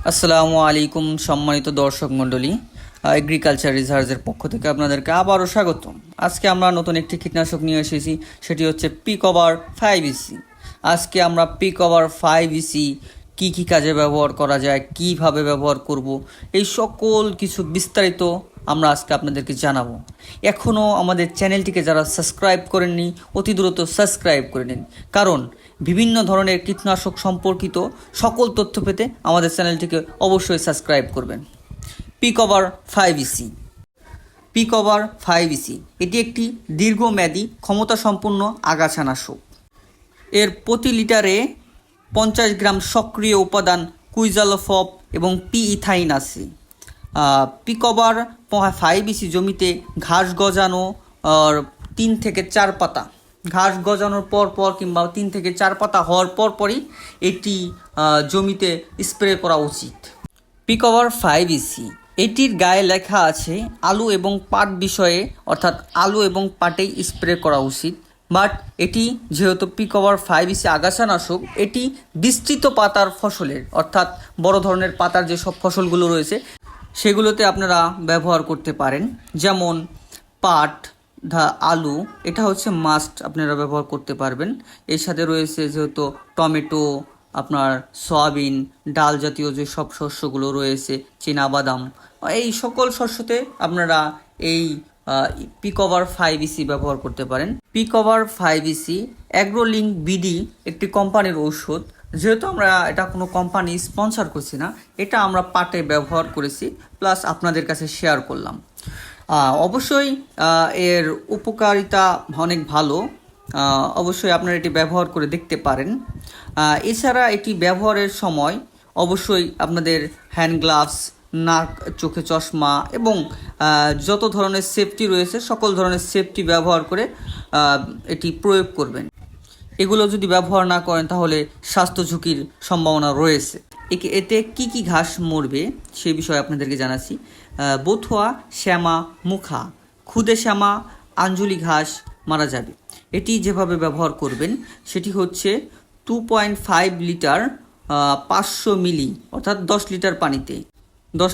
আসসালামু আলাইকুম সম্মানিত দর্শক মণ্ডলী, এগ্রিকালচার রিসার্চের পক্ষ থেকে আপনাদেরকে আবারও স্বাগতম। আজকে আমরা নতুন একটি কীটনাশক নিয়ে এসেছি, সেটি হচ্ছে পিকভার 5EC। আজকে আমরা পিকভার 5EC কী কী কাজে ব্যবহার করা যায়, কিভাবে ব্যবহার করব, এই সকল কিছু বিস্তারিত আমরা আজকে আপনাদেরকে জানাবো। এখনও আমাদের চ্যানেলটিকে যারা সাবস্ক্রাইব করেননি, অতি দ্রুত সাবস্ক্রাইব করে নিন, কারণ বিভিন্ন ধরনের কীটনাশক সম্পর্কিত সকল তথ্য পেতে আমাদের চ্যানেলটিকে অবশ্যই সাবস্ক্রাইব করবেন। পিকভার 5EC এটি একটি দীর্ঘমেয়াদী ক্ষমতাসম্পন্ন আগাছানাশক। এর প্রতি লিটারে 50 গ্রাম সক্রিয় উপাদান কুইজালোফপ এবং পিইথাইন আছে। পিকভার 5EC জমিতে ঘাস গজানো 3 থেকে 4 পাতা, ঘাস গজানোর পর কিংবা 3 থেকে 4 পাতা হওয়ার পরই এটি জমিতে স্প্রে করা উচিত। পিকভার 5EC এটির গায়ে লেখা আছে আলু এবং পাট বিষয়ে, অর্থাৎ আলু এবং পাটেই স্প্রে করা উচিত। বাট এটি যেহেতু পিকভার 5EC আগাছানাশক, এটি বিস্তৃত পাতার ফসলের, অর্থাৎ বড় ধরনের পাতার যেসব ফসলগুলো রয়েছে সেগুলোতে আপনারা ব্যবহার করতে পারেন। যেমন পাট, আলু, এটা হচ্ছে মাস্ট আপনারা ব্যবহার করতে পারবেন। এর সাথে রয়েছে যেহেতু টমেটো, আপনার সয়াবিন, ডাল জাতীয় যে সব শস্যগুলো রয়েছে, চীনাবাদাম, এই সকল শস্যতে আপনারা এই পিকভার 5EC ব্যবহার করতে পারেন। পিকভার 5EC অ্যাগ্রোলিঙ্ক বিডি একটি কোম্পানির ঔষধ। যেহেতু আমরা এটা কোনো কোম্পানি স্পন্সর করছি না, এটা আমরা পাটে ব্যবহার করেছি, প্লাস আপনাদের কাছে শেয়ার করলাম। অবশ্যই এর উপকারিতা অনেক ভালো, অবশ্যই আপনারা এটি ব্যবহার করে দেখতে পারেন। এছাড়া এটি ব্যবহারের সময় অবশ্যই আপনাদের হ্যান্ড গ্লাভস, নাক, চোখে চশমা এবং যত ধরনের সেফটি রয়েছে সকল ধরনের সেফটি ব্যবহার করে এটি প্রয়োগ করবেন। এগুলো যদি ব্যবহার না করেন তাহলে স্বাস্থ্য ঝুঁকির সম্ভাবনা রয়েছে। এতে কি কি ঘাস মরবে সে বিষয়ে আপনাদেরকে জানাচ্ছি। বথুয়া, শ্যামা, মুখা, খুদে শ্যামা, আঞ্জলি ঘাস মারা যাবে। এটি যেভাবে ব্যবহার করবেন সেটি হচ্ছে 2.5 লিটার 500 মিলি, অর্থাৎ 10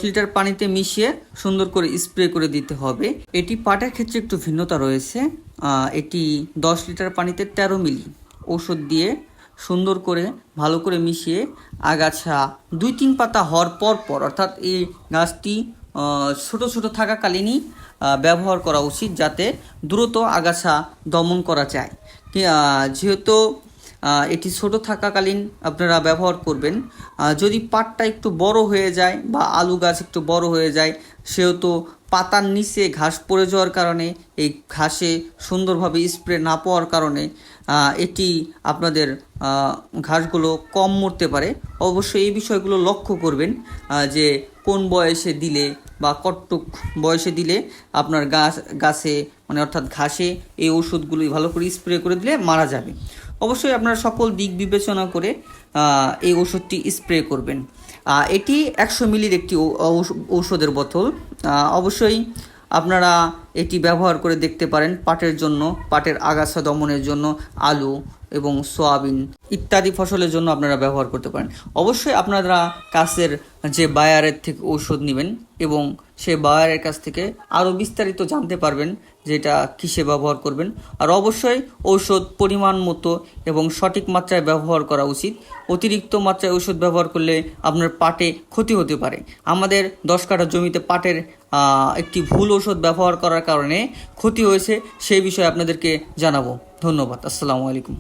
লিটার পানিতে মিশিয়ে সুন্দর করে স্প্রে করে দিতে হবে। এটি পাটের ক্ষেত্রে একটু ভিন্নতা রয়েছে। এটি 10 লিটার পানিতে 13 মিলি ঔষধ দিয়ে সুন্দর করে ভালো করে মিশিয়ে আগাছা 2-3 পাতা হওয়ার পর অর্থাৎ এই গাছটি ছোট থাকাকালীনই ব্যবহার করা উচিত, যাতে দ্রুত আগাছা দমন করা যায়। যেহেতু এটি ছোট থাকাকালীন আপনারা ব্যবহার করবেন। যদি পাটটা একটু বড় হয়ে যায় বা আলু গাছ একটু বড় হয়ে যায়, সেহেতু পাতার নিচে ঘাস পড়ে যাওয়ার কারণে, এই ঘাসে সুন্দরভাবে স্প্রে না পাওয়ার কারণে এটি আপনাদের ঘাসগুলো কম মরতে পারে। অবশ্যই এই বিষয়গুলো লক্ষ্য করবেন যে কোন বয়সে দিলে বা কতটুক বয়সে দিলে আপনার গাছে মানে অর্থাৎ ঘাসে এই ওষুধগুলি ভালো করে স্প্রে করে দিলে মারা যাবে। অবশ্যই আপনারা সকল দিক বিবেচনা করে এই ওষুধটি স্প্রে করবেন। এটি 100 মিলির একটি ঔষধের বোতল। অবশ্যই আপনারা এটি ব্যবহার করে দেখতে পারেন পাটের জন্য, পাটের আগাছা দমনের জন্য, আলু এবং সয়াবিন ইত্যাদি ফসলের জন্য আপনারা ব্যবহার করতে পারেন। অবশ্যই আপনারা কাছের যে বায়ারের থেকে ঔষধ নেবেন এবং সে বায়ারের কাছ থেকে আরও বিস্তারিত জানতে পারবেন যেটা কিসে ব্যবহার করবেন। আর অবশ্যই ঔষধ পরিমাণ মতো এবং সঠিক মাত্রায় ব্যবহার করা উচিত। অতিরিক্ত মাত্রায় ঔষধ ব্যবহার করলে আপনার পাটে ক্ষতি হতে পারে। আমাদের 10 কাঠা জমিতে পাটের একটি ভুল ঔষধ ব্যবহার করার কারণে ক্ষতি হয়েছে, সেই বিষয়ে আপনাদেরকে জানাবো। ধন্যবাদ। আসসালামু আলাইকুম।